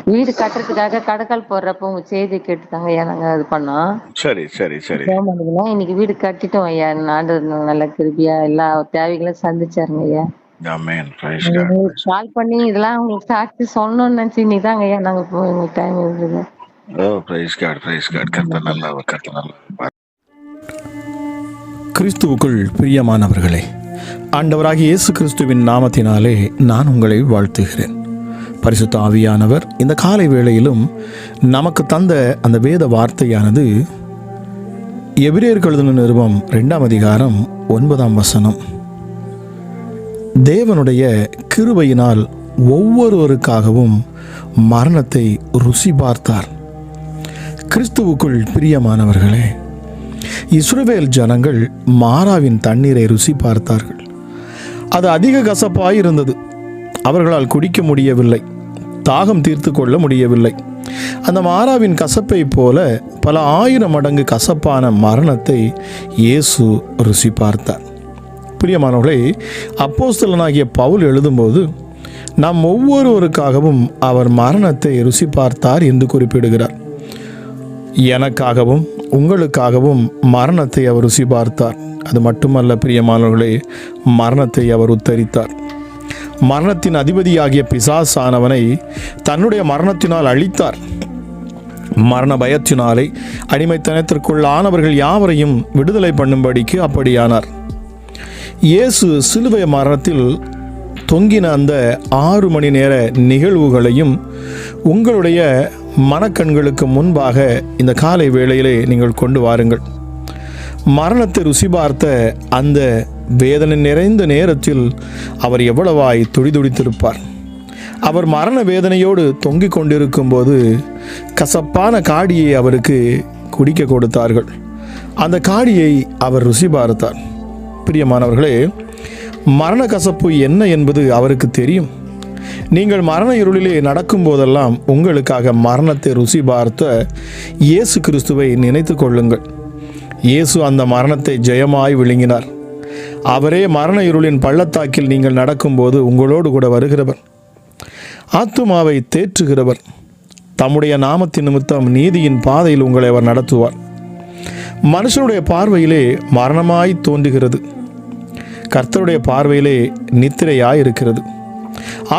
வீடு கட்டுறதுக்காக கடக்கால் போடுறப்ப உங்க செய்தி கேட்டுதாங்க ஐயா நாங்க இது பண்ணோம். சரி சரி சரி. இன்னைக்கு வீடு கட்டிட்டோம் ஐயா. ஆண்டவர் நல்ல கிருபையா எல்லா தேவைகளும் சந்திச்சாருங்க ஐயா. ஆமென். Price God. கால் பண்ணி இதெல்லாம் உங்களுக்கு சாட்சி சொல்லணும்னு நினைச்சு இன்னைக்குதாங்க ஐயா நாங்க எங்களுக்கு டைம் இருந்தது. ஓ பிரைஸ் காட் பிரைஸ் காட். கர்த்தர் நல்லவர், கர்த்தர் நல்லவர். கிறிஸ்துவுக்குள் பிரியமானவர்களே, ஆண்டவராகிய இயேசு கிறிஸ்துவின் நாமத்தினாலே நான் உங்களை வாழ்த்துகிறேன். பரிசுத்த ஆவியானவர் இந்த காலை வேளையிலும் நமக்கு தந்த அந்த வேத வார்த்தையானது எபிரேயருக்கு எழுதின நிருபம் 2ஆம் அதிகாரம் 9ஆம் வசனம். தேவனுடைய கிருபையினால் ஒவ்வொருவருக்காகவும் மரணத்தை ருசி பார்த்தார். கிறிஸ்துவுக்குள் பிரியமானவர்களே, இஸ்ரவேல் ஜனங்கள் மாராவின் தண்ணீரை ருசி பார்த்தார்கள். அது அதிக கசப்பாயிருந்தது. அவர்களால் குடிக்க முடியவில்லை, தாகம் தீர்த்து கொள்ள முடியவில்லை. அந்த மாராவின் கசப்பை போல பல 1000 மடங்கு கசப்பான மரணத்தை இயேசு ருசி பார்த்தார். பிரியமானவர்களே, அப்போஸ்தலனாகிய பவுல் எழுதும்போது நாம் ஒவ்வொருவருக்காகவும் அவர் மரணத்தை ருசி பார்த்தார் என்று குறிப்பிடுகிறார். எனக்காகவும் உங்களுக்காகவும் மரணத்தை அவர் ருசி பார்த்தார். அது மட்டுமல்ல பிரியமானவர்களே, மரணத்தை அவர் உத்தரித்தார். மரணத்தின் அதிபதியாகிய பிசாசானவனை தன்னுடைய மரணத்தினால் அழித்தார். மரண பயத்தினாலே அடிமைத்தனத்திற்குள்ளானவர்கள் யாவரையும் விடுதலை பண்ணும்படிக்கு அப்படியானார். இயேசு சிலுவை மரணத்தில் தொங்கின அந்த 6 மணி நேர நிகழ்வுகளையும் உங்களுடைய மனக்கண்களுக்கு முன்பாக இந்த காலை வேளையிலே நீங்கள் கொண்டு வாருங்கள். மரணத்தை ருசி பார்த்த அந்த வேதனை நிறைந்த நேரத்தில் அவர் எவ்வளவாய் துடிதுடித்திருப்பார். அவர் மரண வேதனையோடு தொங்கிக் கொண்டிருக்கும் போது கசப்பான காடியை அவருக்கு குடிக்க கொடுத்தார்கள். அந்த காடியை அவர் ருசி பார்த்தார். பிரியமானவர்களே, மரண கசப்பு என்ன என்பது அவருக்கு தெரியும். நீங்கள் மரண இருளிலே நடக்கும் போதெல்லாம் உங்களுக்காக மரணத்தை ருசி பார்த்த இயேசு கிறிஸ்துவை நினைத்து கொள்ளுங்கள். இயேசு அந்த மரணத்தை ஜெயமாய் விழுங்கினார். அவரே மரண இருளின் பள்ளத்தாக்கில் நீங்கள் நடக்கும்போது உங்களோடு கூட வருகிறவர், ஆத்துமாவை தேற்றுகிறவர். தம்முடைய நாமத்தின் நிமித்தம் நீதியின் பாதையில் உங்களை அவர் நடத்துவார். மனுஷனுடைய பார்வையிலே மரணமாய் தோன்றுகிறது, கர்த்தருடைய பார்வையிலே நித்திரையாயிருக்கிறது.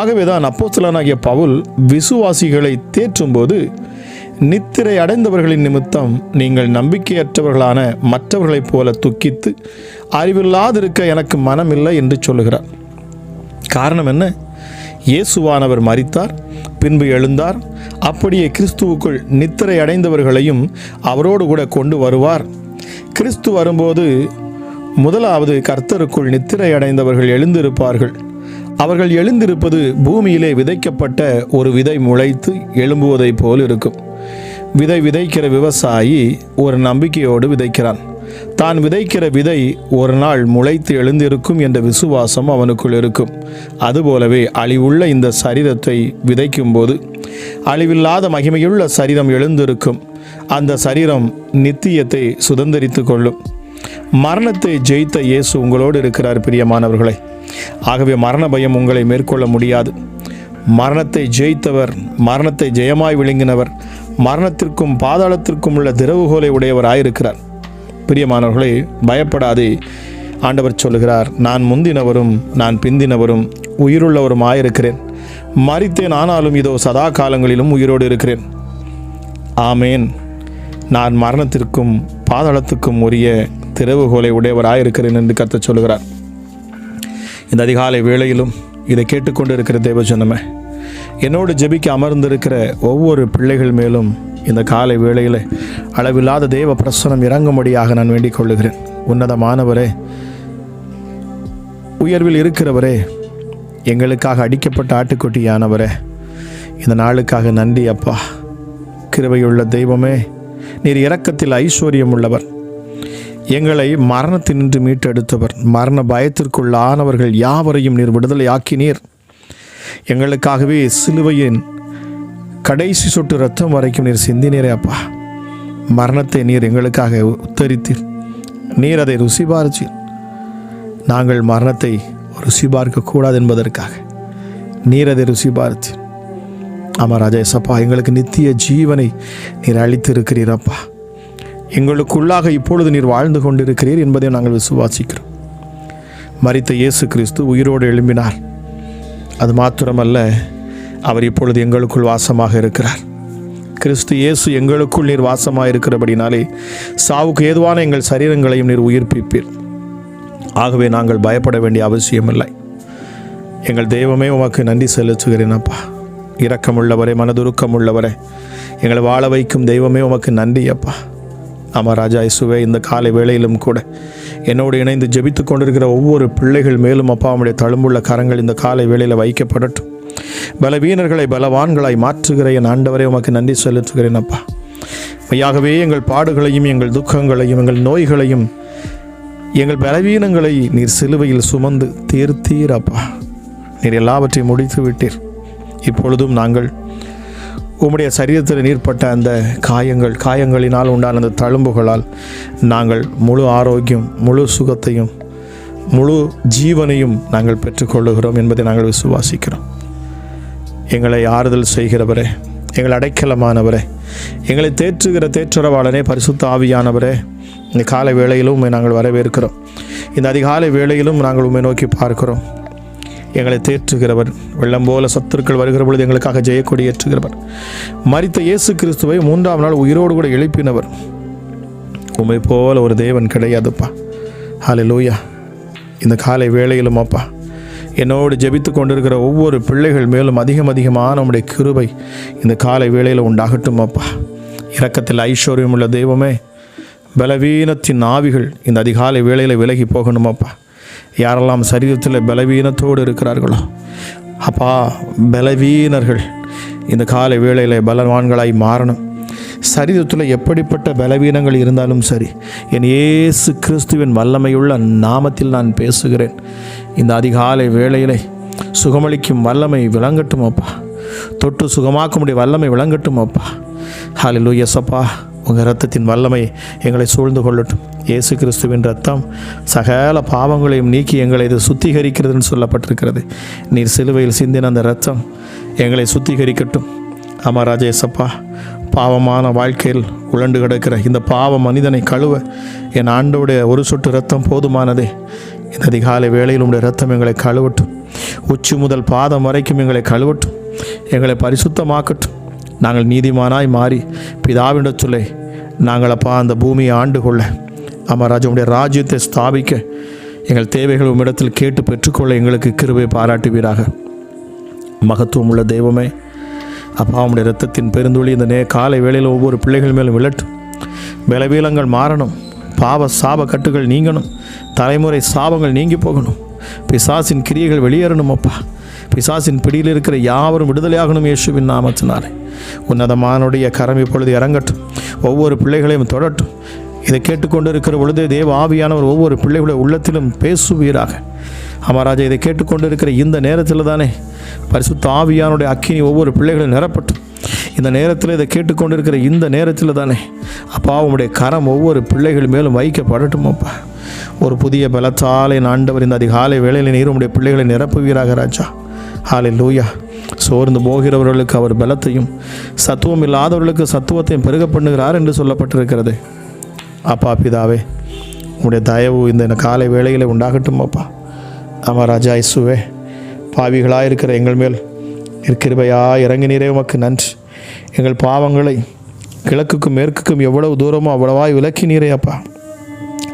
ஆகவேதான் அப்போஸ்தலனாகிய பவுல் விசுவாசிகளை தேற்றும்போது, நித்திரை அடைந்தவர்களின் நிமித்தம் நீங்கள் நம்பிக்கையற்றவர்களான மற்றவர்களைப் போல துக்கித்து அறிவில்லாதிருக்க எனக்கு மனமில்லை என்று சொல்லுகிறார். காரணம் என்ன? இயேசுவானவர் மரித்தார், பின்பு எழுந்தார். அப்படியே கிறிஸ்துவுக்குள் நித்திரை அடைந்தவர்களையும் அவரோடு கூட கொண்டு வருவார். கிறிஸ்து வரும்போது முதலாவது கர்த்தருக்குள் நித்திரை அடைந்தவர்கள் எழுந்திருப்பார்கள். அவர்கள் எழுந்திருப்பது பூமியிலே விதைக்கப்பட்ட ஒரு விதை முளைத்து எழும்புவதைப் போல் இருக்கும். விதை விதைக்கிற விவசாயி ஒரு நம்பிக்கையோடு விதைக்கிறான். தான் விதைக்கிற விதை ஒரு நாள் முளைத்து எழுந்திருக்கும் என்ற விசுவாசம் அவனுக்குள் இருக்கும். அதுபோலவே அழிவுள்ள இந்த சரீரத்தை விதைக்கும் போது அழிவில்லாத மகிமையுள்ள சரீரம் எழுந்திருக்கும். அந்த சரீரம் நித்தியத்தை சுதந்திரித்து கொள்ளும். மரணத்தை ஜெயித்த இயேசு உங்களோடு இருக்கிறார் பிரியமானவர்களே. ஆகவே மரண பயம் உங்களை மேற்கொள்ள முடியாது. மரணத்தை ஜெயித்தவர், மரணத்தை ஜெயமாய் விழுங்கினவர், மரணத்திற்கும் பாதாளத்திற்கும் உள்ள திறவுகோலை உடையவராயிருக்கிறார். பிரியமானவர்களே, பயப்படாதே. ஆண்டவர் சொல்லுகிறார், நான் முந்தினவரும் நான் பிந்தினவரும் உயிருள்ளவரும் ஆயிருக்கிறேன். மரித்தேன், ஆனாலும் இதோ சதா காலங்களிலும் உயிரோடு இருக்கிறேன். ஆமேன். நான் மரணத்திற்கும் பாதாளத்துக்கும் உரிய திறவுகோலை உடையவராயிருக்கிறேன் என்று கர்த்தர் சொல்லுகிறார். இந்த அதிகாலை வேளையிலும் இதை கேட்டுக்கொண்டு இருக்கிற தேவஜனமே, என்னோடு ஜெபிக்க அமர்ந்திருக்கிற ஒவ்வொரு பிள்ளைகள் மேலும் இந்த காலை வேளையில் அளவில்லாத தேவ பிரசனம் இறங்கும்படியாக நான் வேண்டிக் கொள்ளுகிறேன். உன்னதமானவரே, உயர்வில் இருக்கிறவரே, எங்களுக்காக அடிக்கப்பட்ட ஆட்டுக்குட்டியானவரே, இந்த நாளுக்காக நன்றி அப்பா. கிருபையுள்ள தெய்வமே, நீர் இரக்கத்தில் ஐஸ்வர்யம் உள்ளவர். எங்களை மரணத்தினின்று மீட்டெடுத்தவர். மரண பயத்திற்குள்ளானவர்கள் யாவரையும் நீர் விடுதலை ஆக்கினீர். எங்களுக்காகவே சிலுவையின் கடைசி சொட்டு ரத்தம் வரைக்கும் நீர் சிந்தினீரே அப்பா. மரணத்தை நீர் எங்களுக்காக உத்தரித்தீர். நீர் அதை ருசி பார்த்தீர். நாங்கள் மரணத்தை ருசி பார்க்கக்கூடாது என்பதற்காக நீர் அதை ருசி பார்த்தீர். ஆமாம் ராஜா ஏசப்பா, எங்களுக்கு நித்திய ஜீவனை நீர் அளித்திருக்கிறீரப்பா. எங்களுக்குள்ளாக இப்பொழுது நீர் வாழ்ந்து கொண்டிருக்கிறீர் என்பதை நாங்கள் விசுவாசிக்கிறோம். மரித்த இயேசு கிறிஸ்து உயிரோடு எழும்பினார். அது மாத்திரமல்ல, அவர் இப்பொழுது எங்களுக்குள் வாசமாக இருக்கிறார். கிறிஸ்து இயேசு எங்களுக்குள் நீர் வாசமாக இருக்கிறபடினாலே சாவுக்கு ஏதுவான எங்கள் சரீரங்களையும் நீர் உயிர்ப்பிப்பீர். ஆகவே நாங்கள் பயப்பட வேண்டிய அவசியமில்லை. எங்கள் தெய்வமே, உமக்கு நன்றி செலுத்துகிறேன் அப்பா. இரக்கமுள்ளவரே, மனதுருக்கமுள்ளவரே, எங்களை வாழ வைக்கும் தெய்வமே, உமக்கு நன்றி அப்பா. ஆமாம் ராஜா இயேசுவே, இந்த காலை வேளையிலும் கூட என்னோடு இணைந்து ஜெபித்து கொண்டிருக்கிற ஒவ்வொரு பிள்ளைகள் மேலும் அப்பா உம்முடைய தழும்புள்ள கரங்கள் இந்த காலை வேளையில் வைக்கப்படட்டும். பலவீனர்களை பலவான்களாய் மாற்றுகிற என் ஆண்டவரே, உமக்கு நன்றி செலுத்துகிறேன் அப்பா. மையாகவே எங்கள் பாடுகளையும் எங்கள் துக்கங்களையும் எங்கள் நோய்களையும் எங்கள் பலவீனங்களை நீர் சிலுவையில் சுமந்து தீர்த்தீர் அப்பா. நீர் எல்லாவற்றையும் முடித்து விட்டீர். இப்பொழுதும் நாங்கள் உம்முடைய சரீரத்தில் நீர்ப்பட்ட அந்த காயங்களினால் உண்டான அந்த தழும்புகளால் நாங்கள் முழு ஆரோக்கியம், முழு சுகத்தையும், முழு ஜீவனையும் நாங்கள் பெற்றுக்கொள்ளுகிறோம் என்பதை நாங்கள் விசுவாசிக்கிறோம். எங்களை ஆறுதல் செய்கிறவரே, எங்கள் அடைக்கலமானவரே, எங்களை தேற்றுகிற தேற்றரவாளனே, பரிசுத்த ஆவியானவரே, இந்த காலை வேளையிலும் உம்மை நாங்கள் வரவேற்கிறோம். இந்த அதிகாலை வேளையிலும் நாங்கள் உம்மை நோக்கி பார்க்கிறோம். எங்களை தேற்றுகிறவர், வெள்ளம் போல சத்துருக்கள் வருகிற பொழுது எங்களுக்காக ஜெயக்கொடி ஏற்றுகிறவர், மரித்த இயேசு கிறிஸ்துவை 3ஆம் நாள் உயிரோடு கூட எழுப்பினவர். உம்மை போல ஒரு தேவன் கிடையாதுப்பா. ஹல்லேலூயா. இந்த காலை வேளையிலும் அப்பா என்னோடு ஜெபித்து கொண்டிருக்கிற ஒவ்வொரு பிள்ளைகள் மேலும் அதிகமான உம்முடைய கிருபை இந்த காலை வேளையில் உண்டாகட்டும் அப்பா. இரக்கத்தில் ஐஸ்வர்யம் உள்ள தெய்வமே, பலவீனத்தின் ஆவிகள் இந்த அதிகாலை வேளையில் விலகி போகணும் அப்பா. யாரெல்லாம் சரீரத்தில் பலவீனத்தோடு இருக்கிறார்களோ அப்பா, பலவீனர்கள் இந்த காலை வேளையில் பலவான்களாய் மாறணும். சரீரத்தில் எப்படிப்பட்ட பலவீனங்கள் இருந்தாலும் சரி, என் இயேசு கிறிஸ்துவின் வல்லமையுள்ள நாமத்தில் நான் பேசுகிறேன். இந்த அதிகாலை வேளையிலே சுகமளிக்கும் வல்லமை விளங்கட்டும் அப்பா. தொட்டு சுகமாக்க வல்லமை விளங்கட்டும் அப்பா. ஹல்லேலூயா சப்பா. உங்கள் இரத்தத்தின் வல்லமை எங்களை சூழ்ந்து கொள்ளட்டும். இயேசு கிறிஸ்துவின் இரத்தம் சகல பாவங்களையும் நீக்கி எங்களை இது சுத்திகரிக்கிறதுன்னு சொல்லப்பட்டிருக்கிறது. நீர் சிலுவையில் சிந்தின அந்த இரத்தம் எங்களை சுத்திகரிக்கட்டும். ஆமாம் ராஜேசப்பா, பாவமான வாழ்க்கையில் உழண்டு கிடக்கிற இந்த பாவ மனிதனை கழுவ என் ஆண்டோடைய ஒரு சொட்டு இரத்தம் போதுமானதே. இந்த அதிகாலை வேளையில் உடைய இரத்தம் எங்களை கழுவட்டும். உச்சி முதல் பாதம் வரைக்கும் எங்களை கழுவட்டும், எங்களை பரிசுத்தமாக்கட்டும். நாங்கள் நீதிமானாய் மாறி பிதாவிடத்திலே நாங்கள் அப்பா அந்த பூமியை ஆண்டு கொள்ள, ராஜாவுடைய ராஜ்யத்தை ஸ்தாபிக்க, எங்கள் தேவைகள் உம்மிடத்தில் கேட்டு பெற்றுக்கொள்ள எங்களுக்கு கிருபை பாராட்டுவீராக. மகத்துவம் உள்ள தெய்வமே அப்பா, உம்முடைய இரத்தத்தின் பெருந்துளி இந்த காலை வேளையில் ஒவ்வொரு பிள்ளைகள் மேலும் விழட்டும். பலவீனங்கள் மாறணும், பாவ சாப கட்டுகள் நீங்கணும், தலைமுறை சாபங்கள் நீங்கி போகணும், பிசாசின் கிரியைகள் வெளியேறணும் அப்பா. பிசாசின் பிடியில் இருக்கிற யாவரும் விடுதலையாகணும் இயேசுவின் நாமத்தினாலே. உன்னதமானுடைய கரம் இப்பொழுது இறங்கட்டும், ஒவ்வொரு பிள்ளைகளையும் தொடட்டும். இதை கேட்டுக்கொண்டு இருக்கிற பொழுதே தேவ ஆவியானவர் ஒவ்வொரு பிள்ளைகளுடைய உள்ளத்திலும் பேசுவீராக. அமராஜா, இதை கேட்டுக்கொண்டு இருக்கிற இந்த நேரத்தில் தானே பரிசுத்த ஆவியானுடைய அக்கினி ஒவ்வொரு பிள்ளைகளும் நிரப்பட்டும். இந்த நேரத்தில் இதை கேட்டுக்கொண்டிருக்கிற இந்த நேரத்தில் தானே அப்பா உம்முடைய கரம் ஒவ்வொரு பிள்ளைகள் மேலும் வைக்கப்படட்டும் அப்பா. ஒரு புதிய பலத்தாலே ஆண்டவர் இந்த அதிகாலை வேளையில் நீர் உம்முடைய பிள்ளைகளை நிரப்புவீராக ராஜா. ஹல்லேலூயா. சோர்ந்து போகிறவர்களுக்கு அவர் பலத்தையும், சத்துவம் இல்லாதவர்களுக்கு சத்துவத்தையும் பெருக பண்ணுகிறார் என்று சொல்லப்பட்டிருக்கிறது. அப்பா பிதாவே, உம்முடைய தயவு இந்த காலை வேளையில் உண்டாகட்டும் அப்பா. ஆமாம் ராஜா இயேசுவே, பாவிகளாக இருக்கிற எங்கள் மேல் கிருபையா இறங்கினீரே, உமக்கு நன்றி. எங்கள் பாவங்களை கிழக்குக்கும் மேற்குக்கும் எவ்வளவு தூரமோ அவ்வளவாய் விலக்கினீரே அப்பா.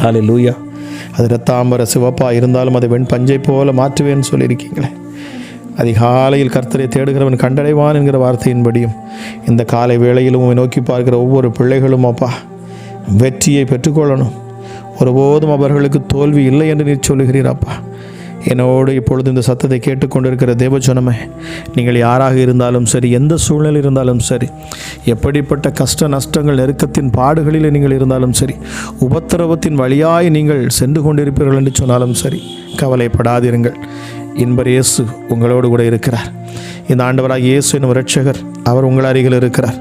ஹல்லேலூயா. அது இரத்தாம்பர சிவப்பா இருந்தாலும் அதை வெண் பஞ்சை போல மாற்றுவேன்னு சொல்லியிருக்கீங்களே. அதிகாலையில் கர்த்தரை தேடுகிறவன் கண்டடைவான் என்கிற வார்த்தையின்படியும் இந்த காலை வேளையிலும் நோக்கி பார்க்கிற ஒவ்வொரு பிள்ளைகளும் அப்பா வெற்றியை பெற்றுக்கொள்ளணும். ஒருபோதும் அவர்களுக்கு தோல்வி இல்லை என்று நீர் சொல்லுகிறீர் அப்பா. என்னோடு இப்பொழுது இந்த சத்தத்தை கேட்டுக்கொண்டிருக்கிற தேவஜனமே, நீங்கள் யாராக இருந்தாலும் சரி, எந்த சூழ்நிலை இருந்தாலும் சரி, எப்படிப்பட்ட கஷ்ட நஷ்டங்கள் நெருக்கத்தின் பாடுகளில் நீங்கள் இருந்தாலும் சரி, உபத்திரவத்தின் வழியாய் நீங்கள் சென்று கொண்டிருப்பீர்கள் என்று சொன்னாலும் சரி, கவலைப்படாதிருங்கள். இன்பர் இயேசு உங்களோடு கூட இருக்கிறார். இந்த ஆண்டவராக இயேசு என்னும் இரட்சகர் அவர் உங்கள் அருகில் இருக்கிறார்.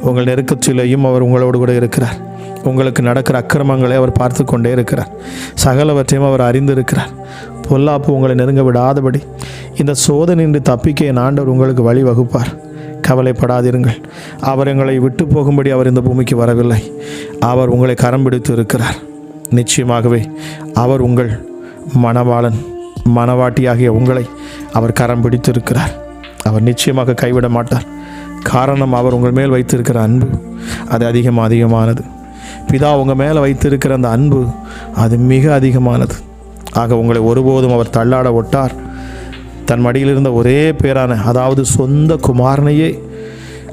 உங்கள் நெருக்கத்திலேயும் அவர் உங்களோடு கூட இருக்கிறார். உங்களுக்கு நடக்கிற அக்கிரமங்களை அவர் பார்த்து கொண்டே இருக்கிறார். சகலவற்றையும் அவர் அறிந்திருக்கிறார். பொல்லாப்பு உங்களை நெருங்க விடாதபடி இந்த சோதனையின்றி தப்பிக்க என் ஆண்டவர் உங்களுக்கு வழி வகுப்பார். கவலைப்படாதிருங்கள். அவர் எங்களை விட்டு போகும்படி அவர் இந்த பூமிக்கு வரவில்லை. அவர் உங்களை கரம் பிடித்து இருக்கிறார். நிச்சயமாகவே அவர் உங்கள் மணவாளன், மணவாட்டியாகிய உங்களை அவர் கரம் பிடித்து இருக்கிறார். அவர் நிச்சயமாக கைவிட மாட்டார். காரணம், அவர் உங்கள் மேல் வைத்திருக்கிற அன்பு அது அதிகமானது. பிதா உங்கள் மேலே வைத்திருக்கிற அந்த அன்பு அது மிக அதிகமானது. ஆக உங்களை ஒருபோதும் அவர் தள்ளாட ஒட்டார். தன் மடியில் இருந்த ஒரே பேரான, அதாவது சொந்த குமாரனையே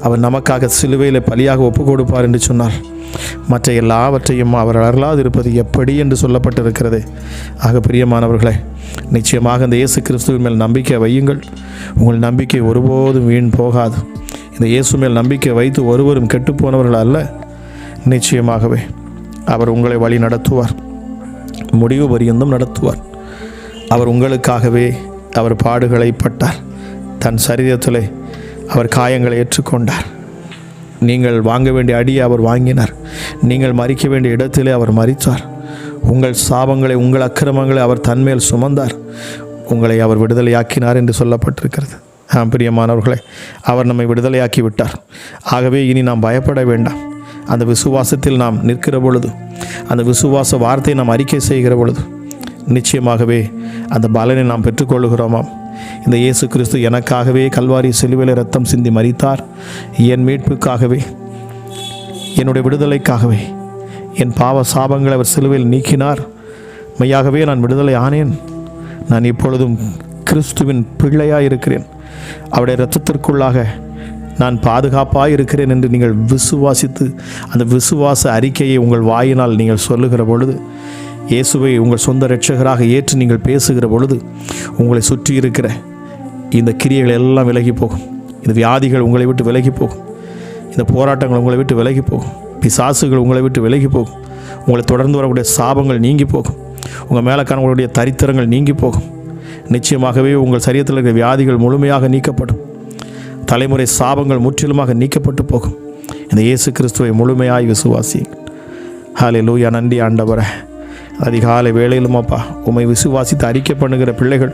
அவர் நமக்காக சிலுவையில் பலியாக ஒப்பு கொடுப்பார் என்று சொன்னார். மற்ற எல்லாவற்றையும் அவர் அருளாது இருப்பது எப்படி என்று சொல்லப்பட்டிருக்கிறது. ஆக பிரியமானவர்களே, நிச்சயமாக இந்த இயேசு கிறிஸ்துவின் மேல் நம்பிக்கை வையுங்கள். உங்கள் நம்பிக்கை ஒருபோதும் வீண் போகாது. இந்த இயேசு மேல் நம்பிக்கை வைத்து ஒருவரும் கெட்டுப்போனவர்கள் அல்ல. நிச்சயமாகவே அவர் உங்களை வழி நடத்துவார், முடிவு பரியந்தம் நடத்துவார். அவர் உங்களுக்காகவே அவர் பாடுகளை பட்டார். தன் சரீரத்திலே அவர் காயங்களை ஏற்றுக்கொண்டார். நீங்கள் வாங்க வேண்டிய அடியை அவர் வாங்கினார். நீங்கள் மறிக்க வேண்டிய இடத்திலே அவர் மரித்தார். உங்கள் சாபங்களை, உங்கள் அக்கிரமங்களை அவர் தன்மேல் சுமந்தார். உங்களை அவர் விடுதலையாக்கினார் என்று சொல்லப்பட்டிருக்கிறது. பிரியமானவர்களே, அவர் நம்மை விடுதலையாக்கி விட்டார். ஆகவே இனி நாம் பயப்பட வேண்டாம். அந்த விசுவாசத்தில் நாம் நிற்கிற பொழுது, அந்த விசுவாச வார்த்தையை நாம் அறிக்கை செய்கிற பொழுது நிச்சயமாகவே அந்த பலனை நாம் பெற்றுக்கொள்கிறோமாம். இந்த இயேசு கிறிஸ்து எனக்காகவே கல்வாரி சிலுவையில் இரத்தம் சிந்தி மரித்தார். என் மீட்புக்காகவே, என்னுடைய விடுதலைக்காகவே, என் பாவ சாபங்களை அவர் சிலுவையில் நீக்கினார். மெய்யாகவே நான் விடுதலை ஆனேன். நான் இப்பொழுதும் கிறிஸ்துவின் பிள்ளையாக இருக்கிறேன். அவருடைய இரத்தத்திற்குள்ளாக நான் பாதுகாப்பாக இருக்கிறேன் என்று நீங்கள் விசுவாசித்து அந்த விசுவாச அறிக்கையை உங்கள் வாயினால் நீங்கள் சொல்லுகிற பொழுது, இயேசுவை உங்கள் சொந்த இரட்சகராக ஏற்று நீங்கள் பேசுகிற பொழுது, உங்களை சுற்றி இருக்கிற இந்த கிரியைகள் எல்லாம் விலகி போகும். இந்த வியாதிகள் உங்களை விட்டு விலகி போகும். இந்த போராட்டங்கள் உங்களை விட்டு விலகி போகும். பிசாசுகள் உங்களை விட்டு விலகி போகும். உங்களை தொடர்ந்து வரக்கூடிய சாபங்கள் நீங்கி போகும். உங்கள் மேலே காணக்கூடிய தரித்திரங்கள் நீங்கி போகும். நிச்சயமாகவே உங்கள் சரீரத்தில் இருக்கிற வியாதிகள் முழுமையாக நீக்கப்படும். தலைமுறை சாபங்கள் முற்றிலுமாக நீக்கப்பட்டு போகும். இந்த இயேசு கிறிஸ்துவை முழுமையாய் விசுவாசியுங்கள். ஹல்லேலூயா. நன்றி ஆண்டவரே. அதிகாலை வேளையிலும் அப்பா, உம்மை விசுவாசித்து அறிக்கை பண்ணுகிற பிள்ளைகள்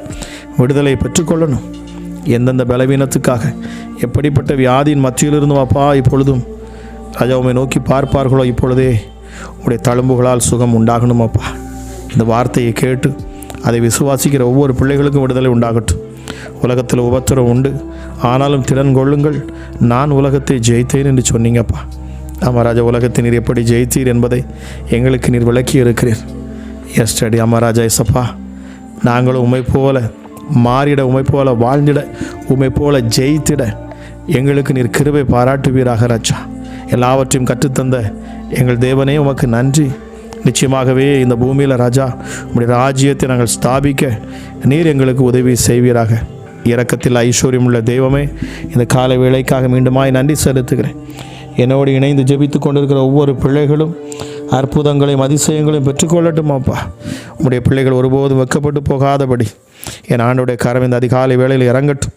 விடுதலை பெற்றுக்கொள்ளணும். எந்தெந்த பலவீனத்துக்காக, எப்படிப்பட்ட வியாதியின் மத்தியிலிருந்தும் அப்பா இப்பொழுதும் ராஜா உம்மை நோக்கி பார்ப்பார்களோ, இப்பொழுதே உடைய தழும்புகளால் சுகம் உண்டாகணும் அப்பா. இந்த வார்த்தையை கேட்டு அதை விசுவாசிக்கிற ஒவ்வொரு பிள்ளைகளுக்கும் விடுதலை உண்டாகட்டும். உலகத்தில் உபத்திரம் உண்டு, ஆனாலும் திறன் கொள்ளுங்கள், நான் உலகத்தை ஜெயித்தேன் என்று சொன்னீங்கப்பா. அமராஜா, உலகத்தை நீர் எப்படி ஜெயித்தீர் என்பதை எங்களுக்கு நீர் விளக்கி இருக்கிறீர். எஸ்டடி அமராஜா இசப்பா, நாங்களும் உம்மை போல மாறிட, உம்மை போல வாழ்ந்திட, உம்மை போல ஜெயித்திட எங்களுக்கு நீர் கிருபை பாராட்டுவீராக ராஜா. எல்லாவற்றையும் கற்றுத்தந்த எங்கள் தேவனே உமக்கு நன்றி. நிச்சயமாகவே இந்த பூமியில் ராஜா உம்முடைய ராஜ்யத்தை நாங்கள் ஸ்தாபிக்க நீர் எங்களுக்கு உதவி செய்வீராக. இரக்கத்தில் ஐஸ்வர்யம் உள்ள தெய்வமே, இந்த காலை வேளைக்காக மீண்டுமாய் நன்றி செலுத்துகிறேன். என்னோடு இணைந்து ஜெபித்து கொண்டிருக்கிற ஒவ்வொரு பிள்ளைகளும் அற்புதங்களையும் அதிசயங்களையும் பெற்றுக்கொள்ளட்டும் அப்பா. உம்முடைய பிள்ளைகள் ஒருபோதும் வெக்கப்பட்டு போகாதபடி என் ஆண்டோடைய கரம் இந்த அதிகாலை வேளையில் இறங்கட்டும்.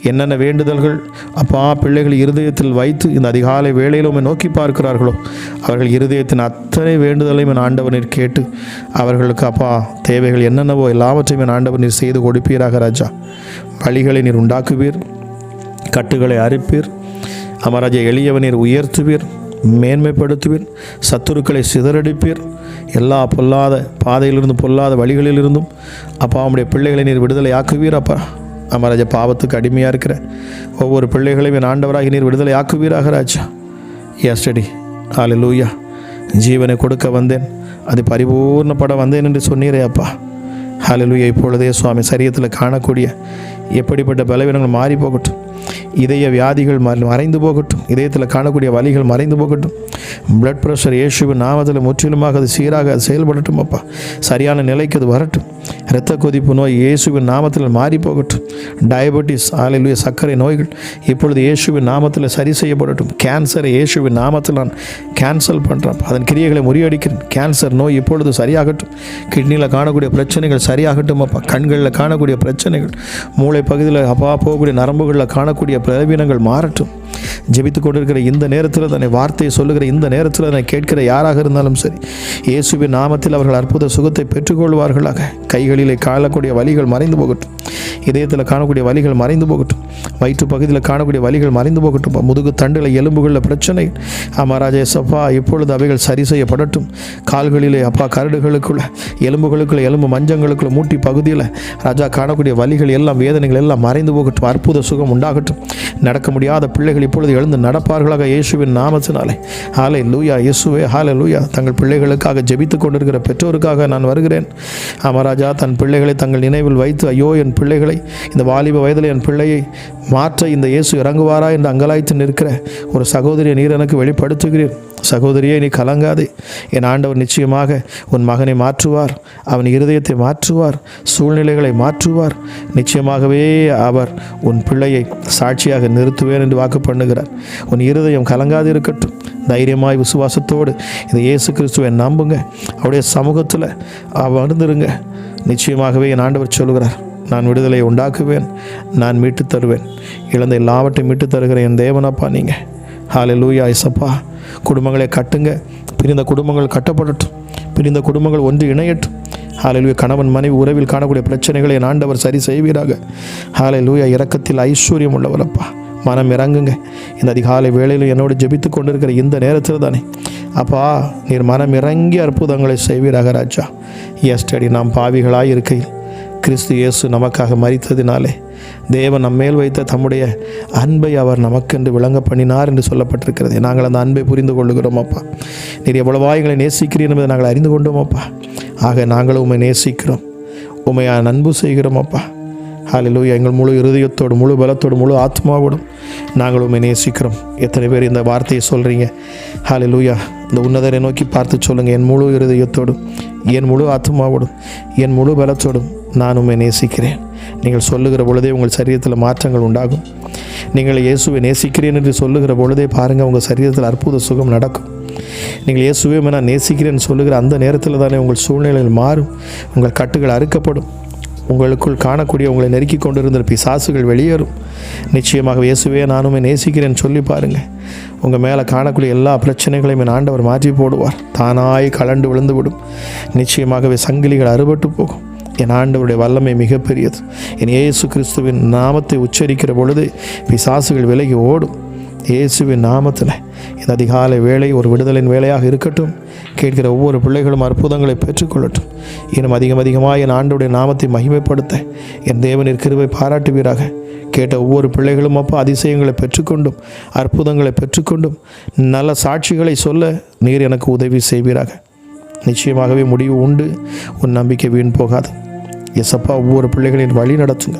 என்னென்ன வேண்டுதல்கள் அப்பா பிள்ளைகள் இருதயத்தில் வைத்து இந்த அதிகாலை வேளையில் உம்மை நோக்கி பார்க்கிறார்களோ, அவர்கள் இருதயத்தின் அத்தனை வேண்டுதலையும் என் ஆண்டவர் நீர் கேட்டு அவர்களுக்கு அப்பா தேவைகள் என்னென்னவோ எல்லாவற்றையும் என் ஆண்டவர் நீர் செய்து கொடுப்பீராக ராஜா. வழிகளை நீர் உண்டாக்குவீர், கட்டுகளை அறுப்பீர். அமராஜா, எளியவன் நீர் உயர்த்துவீர், மேன்மைப்படுத்துவீர், சத்துருக்களை சிதறடிப்பீர். எல்லா பொல்லாத பாதையிலிருந்தும் பொல்லாத வழிகளிலிருந்தும் அப்பா உம்முடைய பிள்ளைகளை நீர் விடுதலை ஆக்குவீர் அப்பா. அமராஜா, பாவத்துக்கு அடிமையாக இருக்கிற ஒவ்வொரு பிள்ளைகளையும் என் ஆண்டவராகி நீர் விடுதலை ஆக்குவீராக ராஜா. எஸ்டடி ஹல்லேலூயா. ஜீவனை கொடுக்க வந்தேன், அது பரிபூர்ணப்பட வந்தேன் என்று சொன்னீரே அப்பா. ஹல்லேலூயா. இப்பொழுதே சுவாமி சரீரத்தில் காணக்கூடிய எப்படிப்பட்ட பலவீனங்கள் மாறி போகட்டும். இதய வியாதிகள் மறைந்து போகட்டும். இதயத்தில் காணக்கூடிய வலிகள் மறைந்து போகட்டும். பிளட் ப்ரெஷர் இயேசுவின் நாமத்தில் முற்றிலுமாக அது சீராக அது செயல்படட்டும் அப்பா. சரியான நிலைக்கு அது வரட்டும். இரத்த கொதிப்பு நோய் இயேசுவின் நாமத்தில் மாறி போகட்டும். டயபெட்டிஸ், ஹல்லேலூயா, சர்க்கரை நோய்கள் இப்பொழுது இயேசுவின் நாமத்தில் சரி செய்யப்படட்டும். கேன்சரை இயேசுவின் நாமத்தில் நான் கேன்சல் பண்ணுறேன். அதன் கிரியைகளை முறியடிக்கிறேன். கேன்சர் நோய் இப்பொழுது சரியாகட்டும். கிட்னியில் காணக்கூடிய பிரச்சனைகள் சரியாகட்டும் அப்பா. கண்களில் காணக்கூடிய பிரச்சனைகள், மூளை பகுதியில் அப்பா போகக்கூடிய நரம்புகளில் காணக்கூடிய பலவீனங்கள் மாறட்டும். ஜெபித்து கொண்டிருக்கிற இந்த நேரத்தில் தானே, வார்த்தையை சொல்லுகிற இந்த நேரத்தில் தானே, கேட்கிற யாராக இருந்தாலும் சரி, இயேசுவின் நாமத்தில் அவர்கள் அற்புத சுகத்தை பெற்றுக்கொள்வார்களாக. கைகளிலே காணக்கூடிய வலிகள் மறைந்து போகட்டும், இதயத்தில் காணக்கூடிய வலிகள் மறைந்து போகட்டும், வயிற்று பகுதியில் காணக்கூடிய வலிகள் மறைந்து போகட்டும், முதுகு தண்டில் எலும்புகளில் பிரச்சனை ராஜா சப்பா இப்பொழுது அவைகள் சரி செய்யப்படட்டும். கால்களிலே அப்பா கரடுகளுக்குள்ள எலும்புகளுக்குள்ள எலும்பு மஞ்சங்களுக்குள்ள மூட்டி பகுதியில் ராஜா காணக்கூடிய வலிகள் எல்லாம் வேதனைகள் எல்லாம் மறைந்து போகட்டும், அற்புத சுகம் உண்டாகட்டும். நடக்க முடியாத பிள்ளைகள் இப்பொழுது எழுந்து நடப்பார்களாக இயேசுவின் நாமத்தினாலே. ஹல்லேலூயா இயேசுவே ஹல்லேலூயா. தங்கள் பிள்ளைகளுக்காக ஜெபித்து கொண்டிருக்கிற பெற்றோருக்காக நான் வருகிறேன். ராஜா தன் பிள்ளைகளை தங்கள் நினைவில் வைத்து, ஐயோ என் பிள்ளைகளை, இந்த வாலிப வயதில் என் பிள்ளையை மாற்ற இந்த இயேசு இறங்குவாரா என்று அங்கலாய்த்து நிற்கிற ஒரு சகோதரியை நீர் எனக்கு வெளிப்படுத்துகிறீர். சகோதரியே, நீ கலங்காதே. என் ஆண்டவர் நிச்சயமாக உன் மகனை மாற்றுவார், அவன் இருதயத்தை மாற்றுவார், சூழ்நிலைகளை மாற்றுவார். நிச்சயமாகவே அவர் உன் பிள்ளையை சாட்சியாக நிறுத்துவேன் என்று வாக்கு பண்ணுகிறார். உன் இருதயம் கலங்காது இருக்கட்டும். தைரியமாய் விசுவாசத்தோடு இந்த இயேசு கிறிஸ்துவை நம்புங்க. அவருடைய சமூகத்தில் அமர்ந்துருங்க. நிச்சயமாகவே என் ஆண்டவர் சொல்கிறார், நான் விடுதலை உண்டாக்குவேன், நான் மீட்டு தருவேன். இழந்த எல்லாவற்றையும் மீட்டு தருகிற என் தேவனப்பா நீங்கள். ஹல்லேலூயா இயேசப்பா. குடும்பங்களை கட்டுங்க, பிரிந்த குடும்பங்கள் கட்டப்படட்டும், பிரிந்த குடும்பங்கள் ஒன்று இணையட்டும். ஹல்லேலூயா. கணவன் மனைவி உறவில் காணக்கூடிய பிரச்சனைகளை என் ஆண்டவர் சரி செய்வீராக. ஹல்லேலூயா. இரக்கத்தில் ஐஸ்வர்யம் உள்ளவரப்பா, மனம் இறங்குங்க. இந்த அதிகாலை வேளையில் என்னோடு ஜெபித்து கொண்டிருக்கிற இந்த நேரத்தில் தானே அப்பா நீர் மனம் இறங்கி அற்புதங்களை செய்வீராக ராஜா. எஸ்டடி நாம் பாவிகளாய் இருக்கையில் கிறிஸ்து இயேசு நமக்காக மரித்ததினாலே தேவன் நம்மேல் வைத்த தம்முடைய அன்பை அவர் நமக்கென்று விளங்க பண்ணினார் என்று சொல்லப்பட்டிருக்கிறது. நாங்கள் அந்த அன்பை புரிந்து கொள்ளுகிறோம் அப்பா. நீர் எவ்வளவாய் எங்களை நேசிக்கிறீர் என்பதை நாங்கள் அறிந்து கொண்டோம் அப்பா. ஆக நாங்களும் உம்மை நேசிக்கிறோம், உம்மை அன்பு செய்கிறோம் அப்பா. ஹல்லேலூயா. எங்கள் முழு இருதயத்தோடு, முழு பலத்தோடு, முழு ஆத்மாவோடும் நாங்கள் உம்மை நேசிக்கிறோம். எத்தனை பேர் இந்த வார்த்தையை சொல்கிறீங்க? ஹல்லேலூயா. இந்த உன்னதரை நோக்கி பார்த்து சொல்லுங்கள், என் முழு இருதயத்தோடும், என் முழு ஆத்மாவோடும், என் முழு பலத்தோடும் நான் உம்மை நேசிக்கிறேன். நீங்கள் சொல்லுகிற பொழுதே உங்கள் சரீரத்தில் மாற்றங்கள் உண்டாகும். நீங்கள் இயேசுவை நேசிக்கிறேன் என்று சொல்லுகிற பொழுதே பாருங்கள், உங்கள் சரீரத்தில் அற்புத சுகம் நடக்கும். நீங்கள் இயேசுவே நான் நேசிக்கிறேன்னு சொல்லுகிற அந்த நேரத்தில் தானே உங்கள் சூழ்நிலைகள் மாறும், உங்கள் கட்டுகள் அறுக்கப்படும், உங்களுக்குள் காணக்கூடிய உங்களை நெருக்கி கொண்டிருந்த பிசாசுகள் வெளியேறும். நிச்சயமாக இயேசுவே நானுமே நேசிக்கிறேன்னு சொல்லி பாருங்கள், உங்கள் மேலே காணக்கூடிய எல்லா பிரச்சனைகளையும் என் ஆண்டவர் மாற்றி போடுவார். தானாய் கலண்டு விழுந்து விடும். நிச்சயமாகவே சங்கிலிகள் அறுபட்டு போகும். என் ஆண்டவருடைய வல்லமை மிகப்பெரியது. என் இயேசு கிறிஸ்துவின் நாமத்தை உச்சரிக்கிற பொழுது பிசாசுகள் விலகி ஓடும். இயேசுவின் நாமத்தில் இந்த அதிகாலை வேளை ஒரு விடுதலின் வேலையாக இருக்கட்டும். கேட்கிற ஒவ்வொரு பிள்ளைகளும் அற்புதங்களை பெற்றுக்கொள்ளட்டும். இன்னும் அதிகமாக என் ஆண்டவருடைய நாமத்தை மகிமைப்படுத்த என் தேவனின் கிருபை பாராட்டுவீராக. கேட்ட ஒவ்வொரு பிள்ளைகளும் அப்பா அதிசயங்களை பெற்றுக்கொண்டும், அற்புதங்களை பெற்றுக்கொண்டும், நல்ல சாட்சிகளை சொல்ல நீர் எனக்கு உதவி செய்வீராக. நிச்சயமாகவே முடிவு உண்டு, உன் நம்பிக்கை வீண் போகாது. எஸ்அப்பா, ஒவ்வொரு பிள்ளைகளின் வழி நடத்துங்க,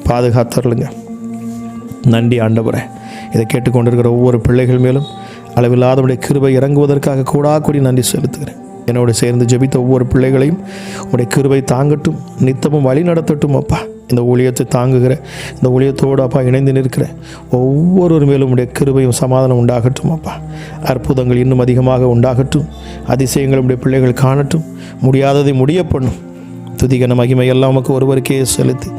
பாதுகாத்தருளுங்க. நன்றி ஆண்டவரே. இதை கேட்டுக்கொண்டிருக்கிற ஒவ்வொரு பிள்ளைகள் மேலும் அளவில்லாதவருடைய கிருபை இறங்குவதற்காக கூடி நன்றி செலுத்துகிறேன். என்னோடு சேர்ந்து ஜெபித்த ஒவ்வொரு பிள்ளைகளையும் உடைய கிருபை தாங்கட்டும், நித்தமும் வழி நடத்தட்டும் அப்பா. இந்த ஊழியத்தை தாங்குகிற, இந்த ஊழியத்தோடு அப்பா இணைந்து நிற்கிற ஒவ்வொரு மேலும் உடைய கிருபையும் சமாதானம் உண்டாகட்டும் அப்பா. அற்புதங்கள் இன்னும் அதிகமாக உண்டாகட்டும். அதிசயங்கள் உடைய பிள்ளைகள் காணட்டும். முடியாததை முடிய பண்ணும். துதிகன மகிமை எல்லாம் நமக்கு ஒருவருக்கே செலுத்தி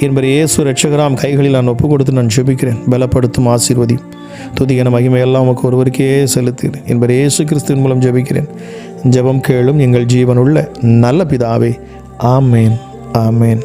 என்பது இயேசு இரட்சகராம் கைகளில் நான் ஒப்பு கொடுத்து நான் ஜெபிக்கிறேன். பலப்படுத்தும், ஆசீர்வதியும். துதிகன மகிமை எல்லாம் நமக்கு ஒருவருக்கே செலுத்துகிறேன் என்பது இயேசு கிறிஸ்துவின் மூலம் ஜெபிக்கிறேன். ஜெபம் கேளும் எங்கள் ஜீவனுள்ள நல்ல பிதாவே. ஆமேன், ஆமேன்.